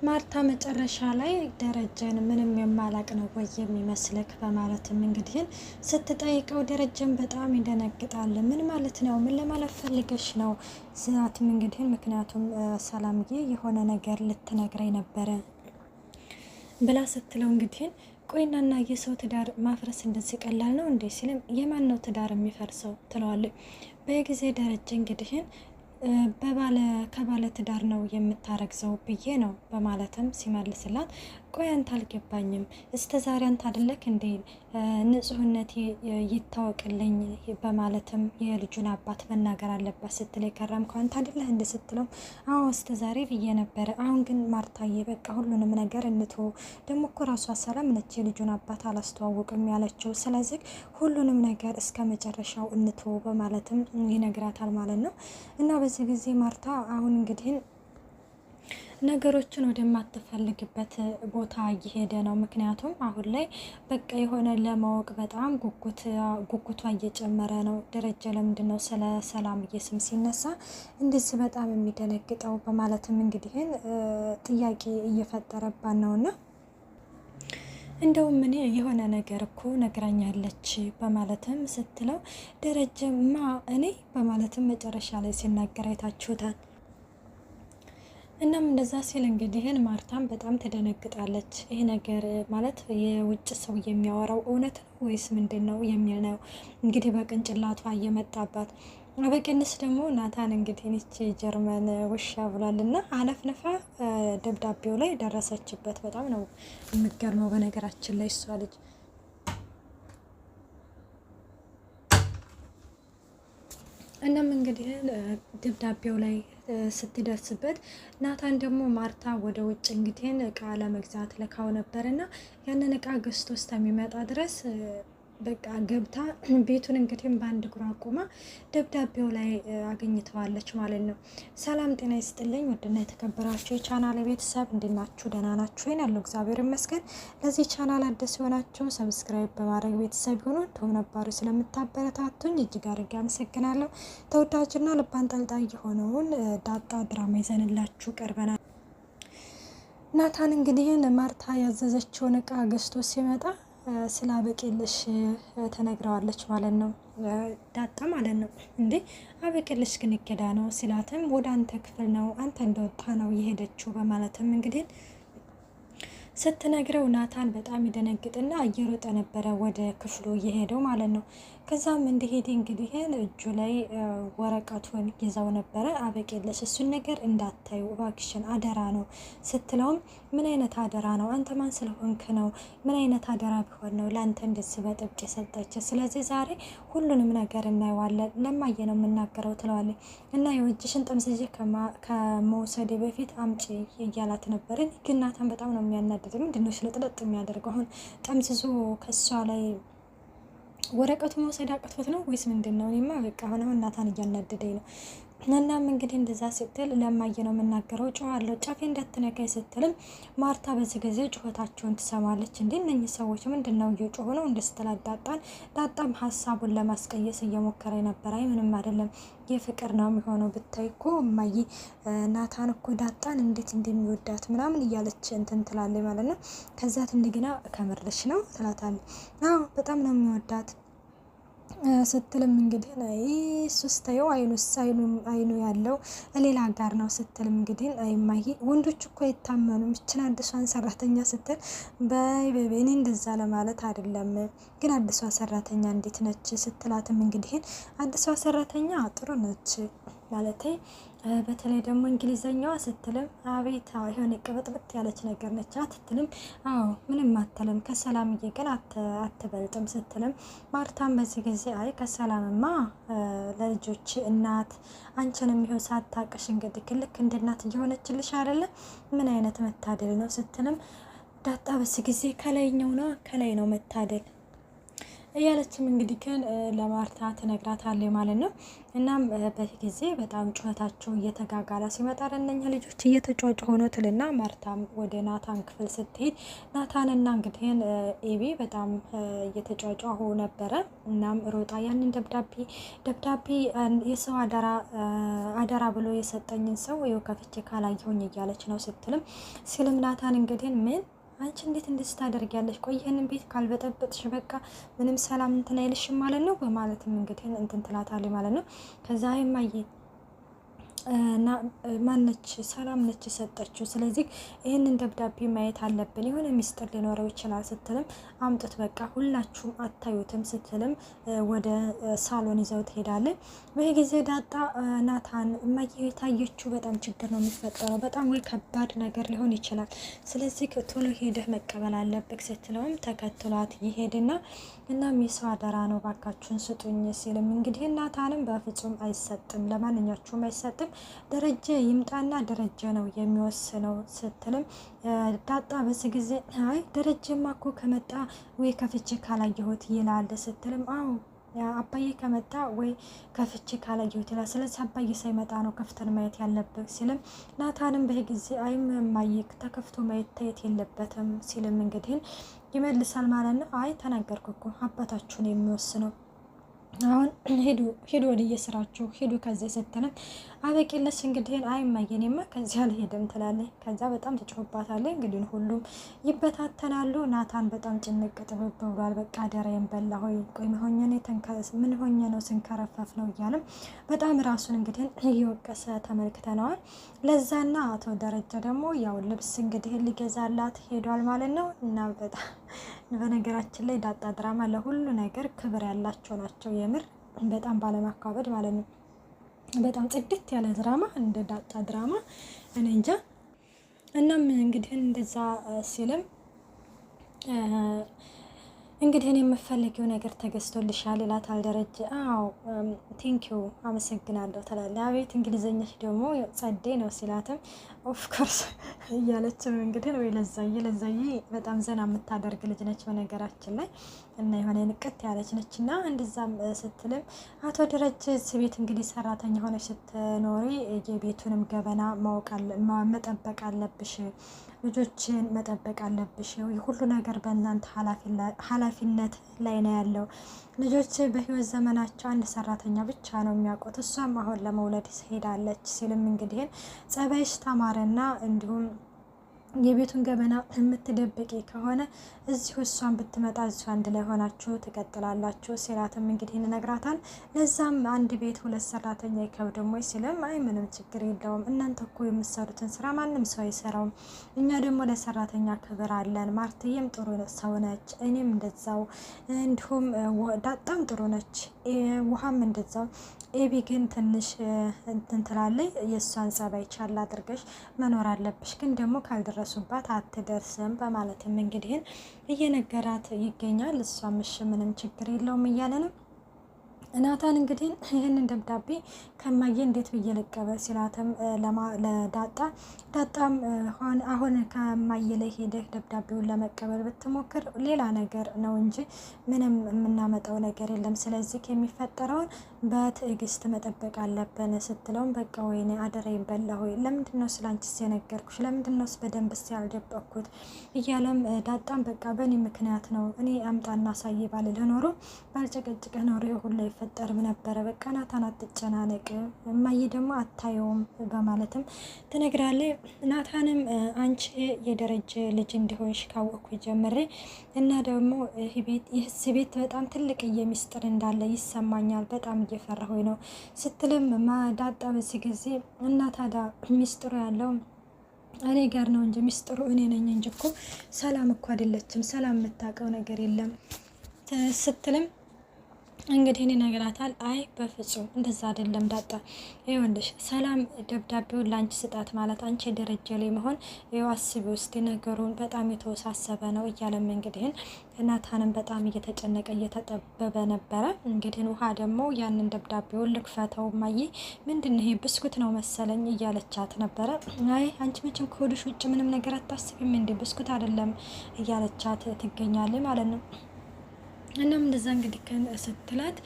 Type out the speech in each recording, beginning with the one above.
ማርታ መጨረሻ ላይ ደረጀን ምንም የማላቅ ነው ወይ የሚመስልክ በማለትም እንግዲህ ስትጠይቀው ደረጀን በጣም ይደነግጣል። ምን ማለት ነው? ምን ለማለት ፈልገሽ ነው? ዝናትም እንግዲህ ምክንያቱም ሰላምዬ የሆነ ነገር ልትነግረኝ ነበረ ብላ ስትለው እንግዲህ ቆይናና የሰው ትዳር ማፍረስ እንደዚህ ቀላል ነው እንዴ? ሲልም የማን ነው ትዳር የሚፈርሰው ትለዋለች። በጊዜ ደረጀ እንግዲህ ከባለ ትዳር ነው የምታረግዘው ብዬ ነው በማለትም ሲመልስላት፣ ቆይ አንተ አልገባኝም፣ እስከ ዛሬ አንተ አይደለክ እንዴ ንጹህነቴ ይታወቅልኝ በማለትም የልጁን አባት መናገር አለባት ስትል የከረምከው አንተ አይደለህ እንደ ስትለው፣ አዎ እስከ ዛሬ ብዬ ነበረ። አሁን ግን ማርታዬ በቃ ሁሉንም ነገር እንትወ፣ ደግሞ እኮ ራሷ ሰላም ነች የልጁን አባት አላስተዋውቅም ያለችው፣ ስለዚህ ሁሉንም ነገር እስከ መጨረሻው እንትወ በማለትም ይነግራታል ማለት ነው። እና በዚህ ጊዜ ማርታ አሁን እንግዲህ ነገሮችን ወደማትፈልግበት ቦታ እየሄደ ነው። ምክንያቱም አሁን ላይ በቃ የሆነ ለማወቅ በጣም ጉጉቷ እየጨመረ ነው። ደረጀ ለምንድን ነው ስለ ሰላምዬ ስም ሲነሳ እንደዚህ በጣም የሚደነግጠው በማለትም እንግዲህ ጥያቄ እየፈጠረባት ነውና እንደውም እኔ የሆነ ነገር እኮ ነግራኛለች በማለትም ስትለው፣ ደረጀማ እኔ በማለትም መጨረሻ ላይ ሲናገር አይታችሁታል። እናም እንደዛ ሲል እንግዲህ ማርታም በጣም ትደነግጣለች። ይሄ ነገር ማለት የውጭ ሰው የሚያወራው እውነት ነው ወይስ ምንድን ነው የሚል ነው እንግዲህ በቅንጭላቷ እየመጣባት። በቅንስ ደግሞ ናታን እንግዲህ ይቺ ጀርመን ውሻ ብሏል እና አለፍነፋ ደብዳቤው ላይ ደረሰችበት። በጣም ነው የሚገርመው በነገራችን ላይ እሷ ልጅ። እናም እንግዲህ ደብዳቤው ላይ ስትደርስበት ናታን ደግሞ ማርታ ወደ ውጭ እንግዲህ እቃ ለመግዛት ልካው ነበርና ያንን እቃ ገዝቶ እስከሚመጣ ድረስ በቃ ገብታ ቤቱን እንግዲህ በአንድ እግሯ አቁማ ደብዳቤው ላይ አገኝተዋለች ማለት ነው። ሰላም ጤና ይስጥልኝ ውድና የተከበራችሁ የቻናል ቤተሰብ እንድናችሁ ደህና ናችሁ? ያለው እግዚአብሔር ይመስገን። ለዚህ ቻናል አዲስ የሆናችሁ ሰብስክራይብ በማድረግ ቤተሰብ ሆኑ ተው ነባሩ ስለምታበረታቱኝ እጅግ አድርጌ አመሰግናለሁ። ተወዳጅና ልብ አንጠልጣይ የሆነውን ዳጣ ድራማ ይዘንላችሁ ቀርበናል። ናታን እንግዲህ ማርታ ያዘዘችውን እቃ ገዝቶ ሲመጣ ስለ አበቄልሽ ተነግረዋለች ማለት ነው። ዳጣ ማለት ነው። እንዴ አበቄልሽ ግን እገዳ ነው ሲላትም ወደ አንተ ክፍል ነው አንተ እንደወጣ ነው የሄደችው በማለትም እንግዲህ ስትነግረው ናታን በጣም ይደነግጥና እየሮጠ ነበረ ወደ ክፍሉ እየሄደው ማለት ነው። ከዛም እንደሄደ እንግዲህ እጁ ላይ ወረቀቱን ይዘው ነበረ። አበቄለሽ እሱን ነገር እንዳታዩ እባክሽን አደራ ነው ስትለውም፣ ምን አይነት አደራ ነው? አንተ ማን ስለሆንክ ነው? ምን አይነት አደራ ቢሆን ነው ለአንተ እንደዚህ በጥብቅ የሰጠች? ስለዚህ ዛሬ ሁሉንም ነገር እናየዋለን፣ ለማየ ነው የምናገረው ትለዋለች። እና የውጅሽን ጥምዝዤ ከመውሰዴ በፊት አምጪ እያላት ነበርን። ግን ናታን በጣም ነው የሚያናድ ምንድነው ስለጥለጥ የሚያደርገው? አሁን ጠምዝዞ ከሷ ላይ ወረቀቱ መውሰድ አቅቶት ነው ወይስ ምንድነው? እኔማ በቃ አሁን ናታን እያናደደኝ ነው። እናም እንግዲህ እንደዛ ስትል ለማየ ነው የምናገረው፣ ጮኋለሁ ጫፌ እንዳትነካይ ስትልም ማርታ በዚህ ጊዜ ጩኸታቸውን ትሰማለች። እንዴ እነኚህ ሰዎች ምንድነው እየጮሁ ነው እንደ ስትላት ዳጣም ሀሳቡን ለማስቀየስ እየሞከረ ነበር። አይ ምንም አይደለም የፍቅር ነው የሚሆነው ብታይ እኮ እማዬ ናታን እኮ ዳጣን እንዴት እንደሚወዳት ምናምን እያለች እንትን ትላለች ማለት ነው። ከዛት እንደገና ከምርሽ ነው ትላታለች። አዎ በጣም ነው የሚወዳት ስትልም እንግዲህ ሶስተኛው አይኑ ያለው ሌላ ጋር ነው ስትልም እንግዲህ አይማይ ወንዶች እኮ አይታመኑም እችን አዲሷን ሰራተኛ ስትል በይ እኔ እንደዛ ለማለት አይደለም ግን አዲሷ ሰራተኛ እንዴት ነች ስትላትም እንግዲህ አዲሷ ሰራተኛ ጥሩ ነች ማለት በተለይ ደግሞ እንግሊዘኛዋ ስትልም አቤት የሆነ ቅብጥብጥ ያለች ነገር ነች አትትልም። አዎ ምንም አትልም ከሰላምዬ ግን አትበልጥም ስትልም ማርታም በዚህ ጊዜ አይ ከሰላምማ ለልጆች እናት አንቺንም ይኸው ሳታቅሽ እንግዲህ ልክ እንደ እናት እየሆነችልሽ አይደለም ምን አይነት መታደል ነው ስትልም ዳጣ በዚህ ጊዜ ከላይ ነው መታደል እያለችም እንግዲህ ግን ለማርታ ትነግራታለች ማለት ነው። እናም በዚህ ጊዜ በጣም ጩኸታቸው እየተጋጋለ ሲመጣ እነኛ ልጆች እየተጫጩ ሆኖ ትልና ማርታም ወደ ናታን ክፍል ስትሄድ ናታንና እንግዲህ ኤቢ በጣም እየተጫጫሁ ነበረ። እናም ሮጣ ያንን ደብዳቤ የሰው አደራ ብሎ የሰጠኝን ሰው ይኸው ከፍቼ ካላየሁኝ እያለች ነው ሲልም ናታን እንግዲህ ምን አንቺ እንዴት እንደዚህ ታደርጊያለሽ? ቆይ ይሄንን ቤት ካልበጠበጥሽ በቃ ምንም ሰላም እንትን አይልሽም ማለት ነው በማለትም እንግዲህ እንትን ትላታለች ማለት ነው። ከዛ አይማዬ እና ማነች ሰላም ነች የሰጠችው፣ ስለዚህ ይህንን ደብዳቤ ማየት አለብን፣ የሆነ ሚስጥር ሊኖረው ይችላል ስትልም አምጡት በቃ ሁላችሁም አታዩትም ስትልም ወደ ሳሎን ይዘው ትሄዳለች። በዚህ ጊዜ ዳጣ ናታን እማዬ የታየችው በጣም ችግር ነው የሚፈጠረው፣ በጣም ወይ ከባድ ነገር ሊሆን ይችላል፣ ስለዚህ ቶሎ ሄደህ መቀበል አለብህ ስትለውም ተከትሏት ይሄድና እናም የሰው አደራ ነው ባካችሁን ስጡኝ ሲልም እንግዲህ ናታንም በፍጹም አይሰጥም፣ ለማንኛችሁም አይሰጥም፣ ደረጀ ይምጣና ደረጀ ነው የሚወስነው ስትልም ዳጣ በዚህ ጊዜ አይ ደረጀማ እኮ ከመጣ ወይ ከፍቼ ካላየሁት ይላል ስትልም አዎ አባዬ ከመጣ ወይ ከፍቼ ካላየሁት ይላል፣ ስለዚህ አባዬ ሳይመጣ ነው ከፍተን ማየት ያለብህ ሲልም ናታንም በዚህ ጊዜ አይ እማዬ ተከፍቶ ማየት ታየት የለበትም ሲልም እንግዲህ ይመልሳል ማለት ነው። አይ ተናገርኩ እኮ አባታችሁን የሚወስነው አሁን ሄዱ ወደ የስራችሁ ሄዱ ከዚህ ስትልም አበቂለች እንግዲህ አይ እማዬ እኔማ ከዚህ አልሄድም ትላለች። ከዛ በጣም ትጮህባታለች። እንግዲህ ሁሉም ይበታተናሉ። ናታን በጣም ጭንቅ ጥብብ ብሏል። በቃ አደራዬን በላ ሆይ ቆይ ምን ሆኜ ነው ስንከረፈፍ ነው እያለም በጣም ራሱን እንግዲህ እየወቀሰ ተመልክተነዋል። ለዛና አቶ ደረጃ ደግሞ ያው ልብስ እንግዲህ ሊገዛላት ሄዷል ማለት ነው። እና በጣም በነገራችን ላይ ዳጣ ድራማ ለሁሉ ነገር ክብር ያላቸው ናቸው። የምር በጣም ባለማካበድ ማለት ነው። በጣም ጽድት ያለ ድራማ እንደ ዳጣ ድራማ እኔ እንጃ። እናም እንግዲህ እንደዛ ሲልም እንግዲህ እኔ የምፈልጊው ነገር ተገዝቶልሻል ይላታል ደረጀ። አዎ ቴንኪዩ አመሰግናለሁ ትላለች። አቤት እንግሊዘኛሽ ደግሞ ጸዴ ነው ሲላትም ኦፍኮርስ እያለችም እንግዲህ ወይ ለዛዬ በጣም ዘና የምታደርግ ልጅ ነች በነገራችን ላይ እና የሆነ ንቅት ያለች ነች። እና እንደዛም ስትልም አቶ ደረጀ ቤት እንግዲህ ሰራተኛ ሆነች ስትኖሪ የቤቱንም ገበና መጠበቅ አለብሽ፣ ልጆችን መጠበቅ አለብሽ፣ ሁሉ ነገር በእናንተ ኃላፊነት ላይ ነው ያለው። ልጆች በህይወት ዘመናቸው አንድ ሰራተኛ ብቻ ነው የሚያውቁት፣ እሷም አሁን ለመውለድ ሄዳለች ሲልም እንግዲህ ጸባይሽ ተማረና እንዲሁም የቤቱን ገበና የምትደብቂ ከሆነ እዚሁ እሷን ብትመጣ እዚሁ አንድ ላይ ሆናችሁ ትቀጥላላችሁ ሲላትም እንግዲህ ይነግራታል። ለዛም አንድ ቤት ሁለት ሰራተኛ ይከብድም ወይ ሲልም አይ ምንም ችግር የለውም እናንተ እኮ የምትሰሩትን ስራ ማንም ሰው አይሰራውም፣ እኛ ደግሞ ለሰራተኛ ክብር አለን፣ ማርትዬም ጥሩ ሰው ነች፣ እኔም እንደዛው፣ እንዲሁም ዳጣም ጥሩ ነች፣ ውሃም እንደዛው፣ ኤቢ ግን ትንሽ እንትን ትላለች፣ የእሷን ጸባይ ቻል አድርገሽ መኖር አለብሽ፣ ግን ደግሞ ካልደረሱባት አትደርስም በማለትም እንግዲህ እየነገራት ይገኛል። እሷም እሺ ምንም ችግር የለውም እያለ ነው። ናታን እንግዲህ ይህንን ደብዳቤ ከማየ እንዴት ብዬ ልቀበል ሲላትም ዳጣም አሁን ከማየ ላይ ሄደህ ደብዳቤውን ለመቀበል ብትሞክር ሌላ ነገር ነው እንጂ ምንም የምናመጣው ነገር የለም፣ ስለዚህ የሚፈጠረውን በትዕግስት መጠበቅ አለብን ስትለውም በቃ ወይኔ አደራዬን በላ ሆይ ለምንድን ነው ስላንቺስ የነገርኩሽ ለምንድን ነው በደንብስ ያልደበቅኩት እያለም ዳጣም በቃ በእኔ ምክንያት ነው እኔ አምጣና ሳይ ባልልህ ኖሮ ባልጨቀጭቅህ ኖሮ ሁላ ይፈጠርም ነበረ፣ በቃ ናታን አትጨናነቅ እማዬ ደግሞ አታየውም በማለትም ትነግራለች። ናታንም አንቺ የደረጀ ልጅ እንዲሆንሽ ካወቅኩ ጀምሬ እና ደግሞ ይህ ቤት በጣም ትልቅ የሚስጥር እንዳለ ይሰማኛል፣ በጣም እየፈራሁኝ ነው ስትልም ዳጣ በዚህ ጊዜ እና ታዲያ ሚስጥሩ ያለው እኔ ጋር ነው እንጂ ሚስጥሩ እኔ ነኝ እንጂ እኮ ሰላም እኮ አይደለችም፣ ሰላም የምታውቀው ነገር የለም ስትልም እንግዲህ እኔ ነግራታል። አይ በፍጹም እንደዛ አይደለም ዳጣ፣ ይኸውልሽ ሰላም ደብዳቤውን ላንቺ ስጣት ማለት አንቺ የደረጀ ላይ መሆን ይኸው አስቢ ውስጥ ነገሩን በጣም የተወሳሰበ ነው እያለም እንግዲህ ናታንም በጣም እየተጨነቀ እየተጠበበ ነበረ። እንግዲህ ውሃ ደግሞ ያንን ደብዳቤውን ልክፈተው ማዬ ምንድን ይሄ ብስኩት ነው መሰለኝ እያለቻት ነበረ። አይ አንቺ መቼም ከሆድሽ ውጭ ምንም ነገር አታስቢም እንዴ ብስኩት አይደለም እያለቻት ትገኛለች ማለት ነው። እናም እንደዛ እንግዲህ ስትላት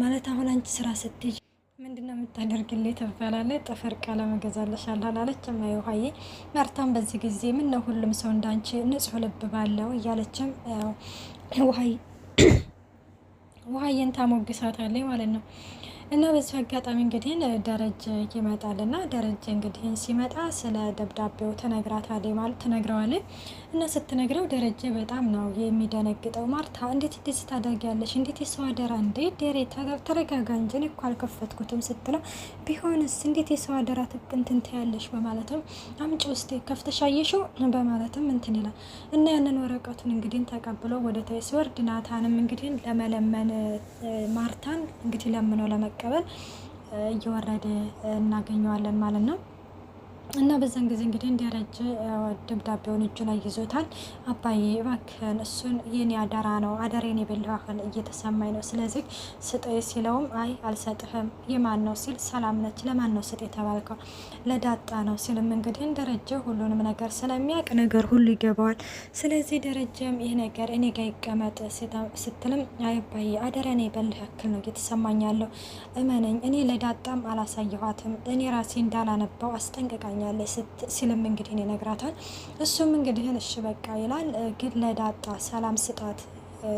ማለት አሁን አንቺ ስራ ስትሄጂ ምንድነው የምታደርግልኝ ትባላለች። ጥፍር ቀለም እገዛልሻለሁ አላለችም ውሀዬ። መርታም በዚህ ጊዜ ምን ነው ሁሉም ሰው እንዳንቺ ንጹሕ ልብ ባለው እያለችም ውሀዬን ታሞግሳታለች ማለት ነው። እና በዚህ አጋጣሚ እንግዲህ ደረጀ ይመጣል እና ደረጀ እንግዲህ ሲመጣ ስለ ደብዳቤው ትነግረዋለች እና ስትነግረው ደረጀ በጣም ነው የሚደነግጠው። ማርታ እንዴት እንደዚህ ታደርጊያለሽ? እንዴት የሰው አደራ እንዴ ደሬ ተረጋጋ እንጂ እኔ እኮ አልከፈትኩትም ስትለው ቢሆንስ እንዴት የሰው አደራ እንትን ትያለሽ በማለትም አምጪ ውስጥ ከፍተሽ አየሽው በማለትም እንትን ይላል እና ያንን ወረቀቱን እንግዲህ ተቀብሎ ወደ ታይ ሲወርድ ናታንም እንግዲህ ለመለመን ማርታን እንግዲህ ለምነው ለመቀበል እየወረደ እናገኘዋለን ማለት ነው። እና በዛን ጊዜ እንግዲህ ደረጀ ደብዳቤውን እጁ ላይ ይዞታል። አባዬ እባክህን እሱን የኔ አደራ ነው አደሬን የበላህን እየተሰማኝ ነው፣ ስለዚህ ስጠኝ ሲለውም አይ አልሰጥህም። የማን ነው ሲል ሰላም ነች። ለማን ነው ስጥ የተባልከው? ለዳጣ ነው ሲልም እንግዲህ ደረጀ ሁሉንም ነገር ስለሚያውቅ ነገር ሁሉ ይገባዋል። ስለዚህ ደረጀም ይህ ነገር እኔ ጋር ይቀመጥ ስትልም አይ አባዬ አደሬን የበላህ ያክል ነው እየተሰማኝ ያለው፣ እመነኝ እኔ ለዳጣም አላሳየኋትም፣ እኔ ራሴ እንዳላነባው አስጠንቅቃ ሲልም እንግዲህ ይነግራታል። እሱም እንግዲህ እሺ በቃ ይላል። ግን ለዳጣ ሰላም ስጣት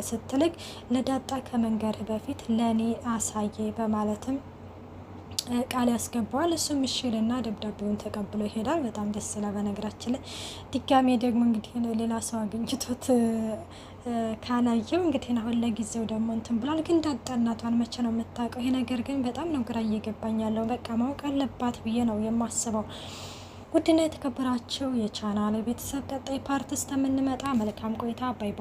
ስትልክ ለዳጣ ከመንገድ በፊት ለኔ አሳየ በማለትም ቃል ያስገባዋል። እሱም እሺልና ደብዳቤውን ተቀብሎ ይሄዳል። በጣም ደስ ይላል። በነገራችን ላይ ድጋሜ ደግሞ እንግዲህ ሌላ ሰው አግኝቶት ካላየው እንግዲህ አሁን ለጊዜው ደግሞ እንትን ብሏል። ግን ዳጣ እናቷን መቼ ነው የምታውቀው? ይሄ ነገር ግን በጣም ነው ግራ እየገባኝ ያለው። በቃ ማወቅ አለባት ብዬ ነው የማስበው። ውድና የተከበራችሁ የቻናል ቤተሰብ ቀጣይ ፓርት እስከምንመጣ መልካም ቆይታ። ባይ ባይ።